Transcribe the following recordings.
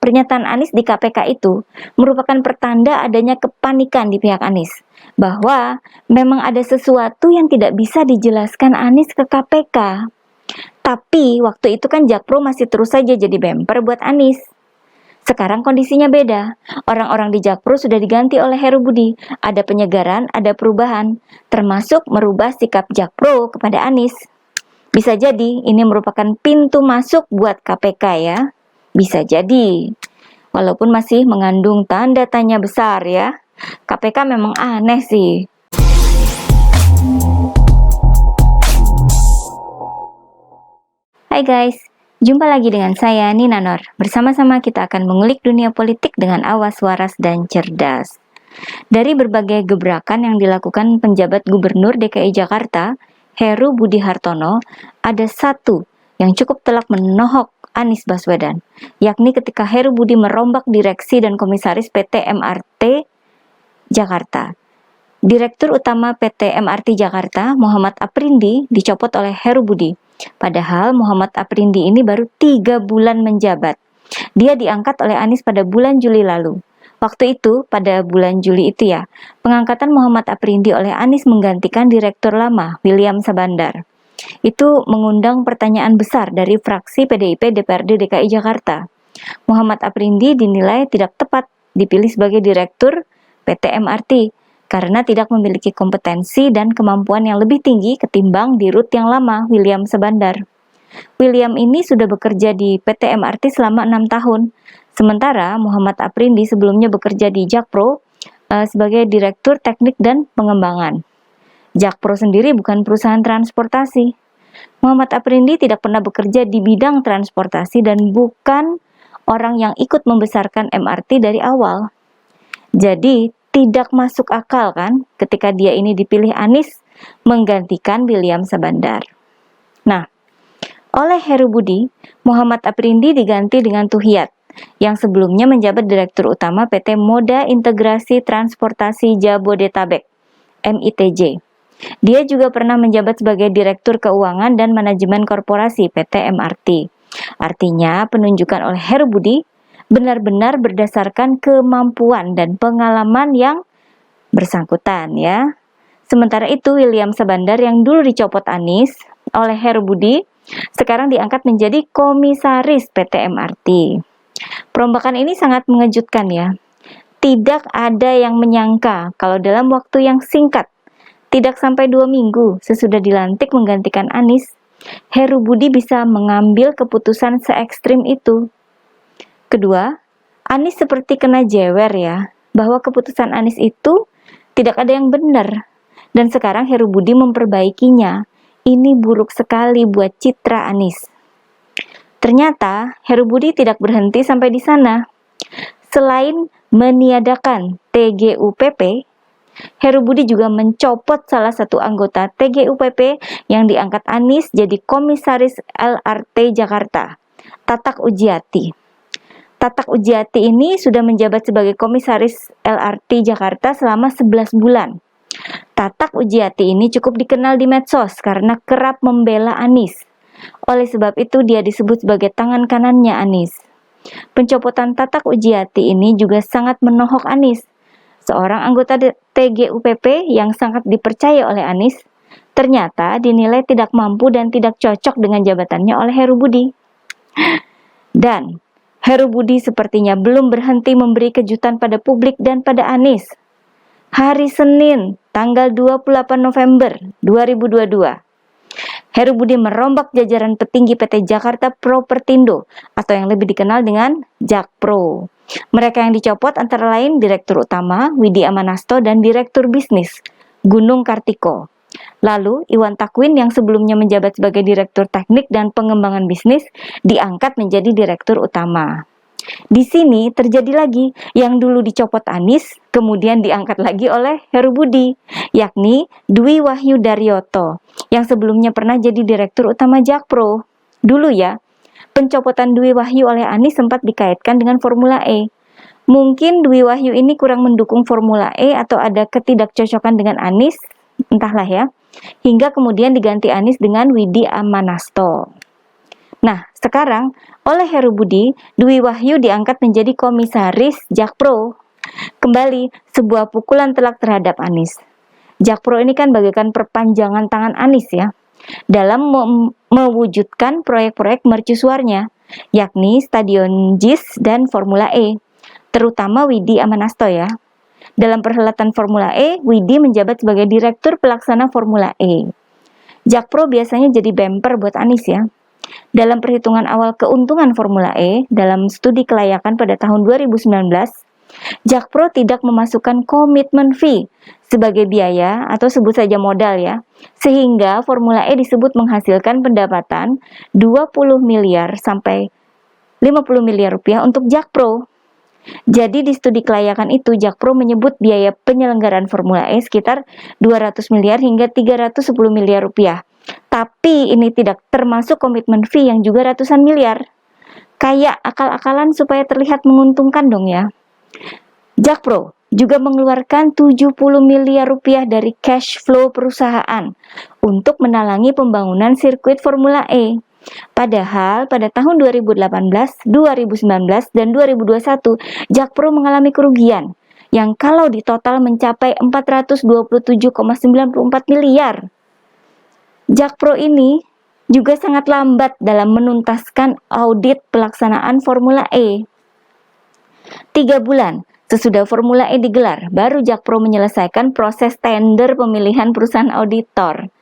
Pernyataan Anies di KPK itu merupakan pertanda adanya kepanikan di pihak Anies, bahwa memang ada sesuatu yang tidak bisa dijelaskan Anies ke KPK. Tapi waktu itu kan Jakpro masih terus saja jadi bemper buat Anies. Sekarang kondisinya beda. Orang-orang di Jakpro sudah diganti oleh Heru Budi. Ada penyegaran, ada perubahan, termasuk merubah sikap Jakpro kepada Anies. Bisa jadi ini merupakan pintu masuk buat KPK ya. Bisa jadi. Walaupun masih mengandung tanda tanya besar ya. KPK memang aneh sih. Hai guys, jumpa lagi dengan saya Nina Nur. Bersama-sama kita akan mengulik dunia politik dengan awas, waras, dan cerdas. Dari berbagai gebrakan yang dilakukan penjabat Gubernur DKI Jakarta, Heru Budi Hartono, ada satu yang cukup telak menohok Anies Baswedan, yakni ketika Heru Budi merombak direksi dan komisaris PT MRT Jakarta. Direktur utama PT MRT Jakarta, Muhammad Aprindi, dicopot oleh Heru Budi. Padahal Muhammad Aprindi ini baru 3 bulan menjabat. Dia diangkat oleh Anies pada bulan Juli lalu. Waktu itu, pada bulan Juli itu ya, pengangkatan Muhammad Aprindi oleh Anies menggantikan direktur lama, William Sabandar. Itu mengundang pertanyaan besar dari fraksi PDIP DPRD DKI Jakarta. Muhammad Aprindi dinilai tidak tepat dipilih sebagai direktur PT MRT karena tidak memiliki kompetensi dan kemampuan yang lebih tinggi ketimbang dirut yang lama, William Sabandar. William ini sudah bekerja di PT MRT selama 6 tahun, sementara Muhammad Aprindi sebelumnya bekerja di Jakpro sebagai Direktur Teknik dan Pengembangan. Jakpro sendiri bukan perusahaan transportasi. Muhammad Aprindi tidak pernah bekerja di bidang transportasi dan bukan orang yang ikut membesarkan MRT dari awal. Jadi, tidak masuk akal kan ketika dia ini dipilih Anies menggantikan William Sabandar. Nah, oleh Heru Budi, Muhammad Aprindi diganti dengan Tuhiat, yang sebelumnya menjabat Direktur Utama PT Moda Integrasi Transportasi Jabodetabek, MITJ. Dia juga pernah menjabat sebagai Direktur Keuangan dan Manajemen Korporasi PT MRT. Artinya, penunjukan oleh Heru Budi benar-benar berdasarkan kemampuan dan pengalaman yang bersangkutan ya. Sementara itu, William Sabandar yang dulu dicopot Anies oleh Heru Budi, sekarang diangkat menjadi komisaris PT MRT. Perombakan ini sangat mengejutkan ya. Tidak ada yang menyangka kalau dalam waktu yang singkat, tidak sampai 2 minggu sesudah dilantik menggantikan Anies, Heru Budi bisa mengambil keputusan se-ekstrim itu. Kedua, Anies seperti kena jewer ya, bahwa keputusan Anies itu tidak ada yang benar. Dan sekarang Heru Budi memperbaikinya. Ini buruk sekali buat citra Anies. Ternyata Heru Budi tidak berhenti sampai di sana. Selain meniadakan TGUPP, Heru Budi juga mencopot salah satu anggota TGUPP yang diangkat Anies jadi komisaris LRT Jakarta, Tatak Ujiati. Tatak Ujiati ini sudah menjabat sebagai komisaris LRT Jakarta selama 11 bulan. Tatak Ujiati ini cukup dikenal di medsos karena kerap membela Anies. Oleh sebab itu dia disebut sebagai tangan kanannya Anies. Pencopotan Tatak Ujiati ini juga sangat menohok Anies. Seorang anggota TGUPP yang sangat dipercaya oleh Anies, ternyata dinilai tidak mampu dan tidak cocok dengan jabatannya oleh Heru Budi. Dan Heru Budi sepertinya belum berhenti memberi kejutan pada publik dan pada Anies. Hari Senin, tanggal 28 November 2022, Heru Budi merombak jajaran petinggi PT Jakarta Propertindo atau yang lebih dikenal dengan Jakpro. Mereka yang dicopot antara lain Direktur Utama Widi Amanasto dan Direktur Bisnis Gunung Kartiko. Lalu Iwan Takwin yang sebelumnya menjabat sebagai Direktur Teknik dan Pengembangan Bisnis diangkat menjadi Direktur Utama. Di sini terjadi lagi yang dulu dicopot Anies kemudian diangkat lagi oleh Heru Budi, yakni Dwi Wahyu Daryoto yang sebelumnya pernah jadi Direktur Utama Jakpro. Dulu ya, pencopotan Dwi Wahyu oleh Anies sempat dikaitkan dengan Formula E. Mungkin Dwi Wahyu ini kurang mendukung Formula E atau ada ketidakcocokan dengan Anies, entahlah ya. Hingga kemudian diganti Anies dengan Widi Amanasto. Nah, sekarang oleh Heru Budi, Dwi Wahyu diangkat menjadi komisaris Jakpro. Kembali, sebuah pukulan telak terhadap Anies. Jakpro ini kan bagaikan perpanjangan tangan Anies ya, dalam mewujudkan proyek-proyek mercusuarnya, yakni Stadion JIS dan Formula E, terutama Widi Amanasto ya. Dalam perhelatan Formula E, Widi menjabat sebagai Direktur Pelaksana Formula E. Jakpro biasanya jadi bumper buat Anies ya. Dalam perhitungan awal keuntungan Formula E, dalam studi kelayakan pada tahun 2019, Jakpro tidak memasukkan komitmen fee sebagai biaya atau sebut saja modal ya, sehingga Formula E disebut menghasilkan pendapatan 20 miliar sampai 50 miliar rupiah untuk Jakpro. Jadi di studi kelayakan itu Jakpro menyebut biaya penyelenggaraan Formula E sekitar 200 miliar hingga 310 miliar rupiah. Tapi ini tidak termasuk komitmen fee yang juga ratusan miliar. Kayak akal-akalan supaya terlihat menguntungkan dong ya. Jakpro juga mengeluarkan 70 miliar rupiah dari cash flow perusahaan untuk menalangi pembangunan sirkuit Formula E. Padahal pada tahun 2018, 2019, dan 2021 Jakpro mengalami kerugian yang kalau ditotal mencapai 427,94 miliar. Jakpro ini juga sangat lambat dalam menuntaskan audit pelaksanaan Formula E. 3 bulan sesudah Formula E digelar, baru Jakpro menyelesaikan proses tender pemilihan perusahaan auditor.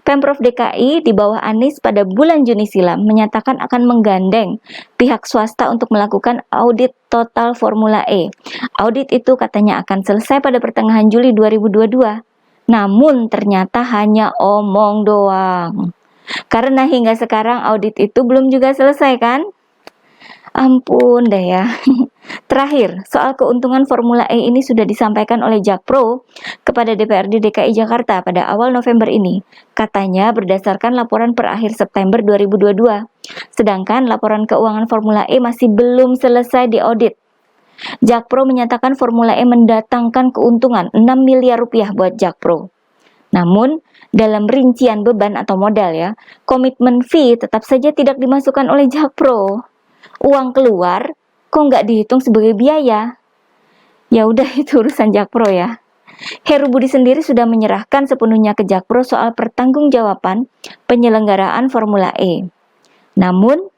Pemprov DKI di bawah Anies pada bulan Juni silam menyatakan akan menggandeng pihak swasta untuk melakukan audit total Formula E. Audit itu katanya akan selesai pada pertengahan Juli 2022. Namun ternyata hanya omong doang. Karena hingga sekarang audit itu belum juga selesai kan? Ampun deh ya. Terakhir, soal keuntungan Formula E ini sudah disampaikan oleh Jakpro kepada DPRD DKI Jakarta pada awal November ini. Katanya berdasarkan laporan per akhir September 2022. Sedangkan laporan keuangan Formula E masih belum selesai diaudit. Jakpro menyatakan Formula E mendatangkan keuntungan 6 miliar rupiah buat Jakpro. Namun, dalam rincian beban atau modal ya, komitmen fee tetap saja tidak dimasukkan oleh Jakpro. Uang keluar, kok nggak dihitung sebagai biaya? Ya udah itu urusan Jakpro ya. Heru Budi sendiri sudah menyerahkan sepenuhnya ke Jakpro soal pertanggungjawaban penyelenggaraan Formula E. Namun,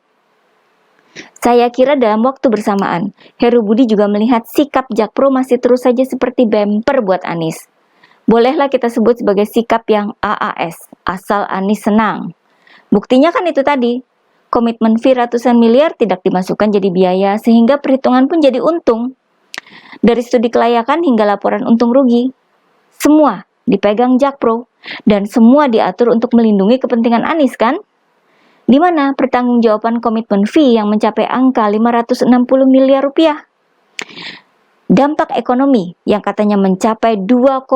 saya kira dalam waktu bersamaan, Heru Budi juga melihat sikap Jakpro masih terus saja seperti bumper buat Anies. Bolehlah kita sebut sebagai sikap yang AAS, asal Anies senang. Buktinya kan itu tadi, komitmen fee ratusan miliar tidak dimasukkan jadi biaya sehingga perhitungan pun jadi untung. Dari studi kelayakan hingga laporan untung rugi, semua dipegang Jakpro dan semua diatur untuk melindungi kepentingan Anies kan? Di mana pertanggungjawaban komitmen fee yang mencapai angka 560 miliar rupiah? Dampak ekonomi yang katanya mencapai 2,6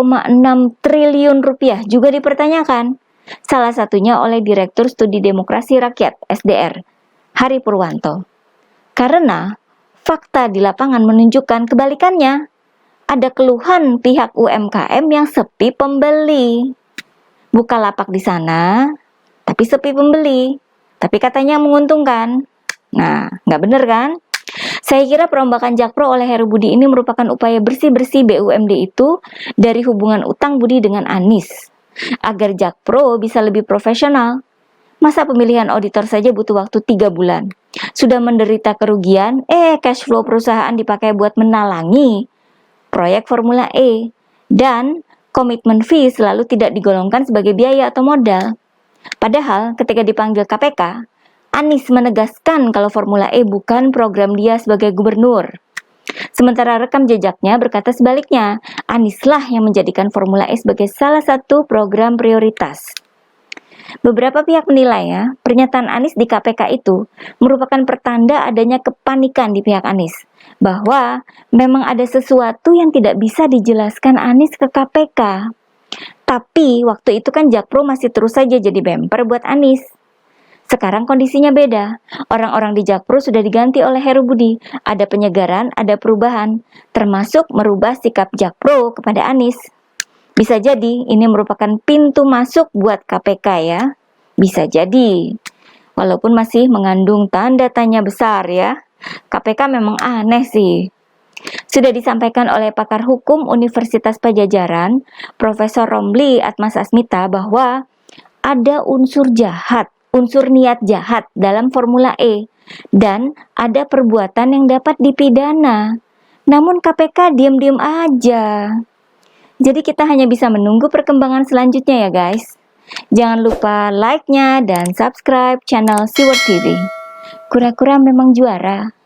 triliun rupiah juga dipertanyakan. Salah satunya oleh Direktur Studi Demokrasi Rakyat (SDR), Hari Purwanto. Karena fakta di lapangan menunjukkan kebalikannya. Ada keluhan pihak UMKM yang sepi pembeli. Buka lapak di sana, tapi sepi pembeli. Tapi katanya menguntungkan. Nah, nggak bener kan? Saya kira perombakan Jakpro oleh Heru Budi ini merupakan upaya bersih-bersih BUMD itu dari hubungan utang budi dengan Anies, agar Jakpro bisa lebih profesional. Masa pemilihan auditor saja butuh waktu 3 bulan. Sudah menderita kerugian, cash flow perusahaan dipakai buat menalangi proyek Formula E. Dan komitmen fee selalu tidak digolongkan sebagai biaya atau modal. Padahal ketika dipanggil KPK, Anies menegaskan kalau Formula E bukan program dia sebagai gubernur. Sementara rekam jejaknya berkata sebaliknya, Anieslah yang menjadikan Formula E sebagai salah satu program prioritas. Beberapa pihak menilai ya, pernyataan Anies di KPK itu merupakan pertanda adanya kepanikan di pihak Anies, bahwa memang ada sesuatu yang tidak bisa dijelaskan Anies ke KPK. Tapi waktu itu kan Jakpro masih terus saja jadi bumper buat Anies. Sekarang kondisinya beda. Orang-orang di Jakpro sudah diganti oleh Heru Budi. Ada penyegaran, ada perubahan, termasuk merubah sikap Jakpro kepada Anies. Bisa jadi ini merupakan pintu masuk buat KPK ya. Bisa jadi. walaupun masih mengandung tanda tanya besar ya. KPK memang aneh sih. Sudah disampaikan oleh pakar hukum Universitas Padjadjaran, Profesor Romli Atmasasmita, bahwa ada unsur jahat, unsur niat jahat dalam Formula E, dan ada perbuatan yang dapat dipidana. Namun KPK diam-diam aja. Jadi kita hanya bisa menunggu perkembangan selanjutnya ya guys. Jangan lupa like-nya dan subscribe channel Siward TV. Kura-kura memang juara.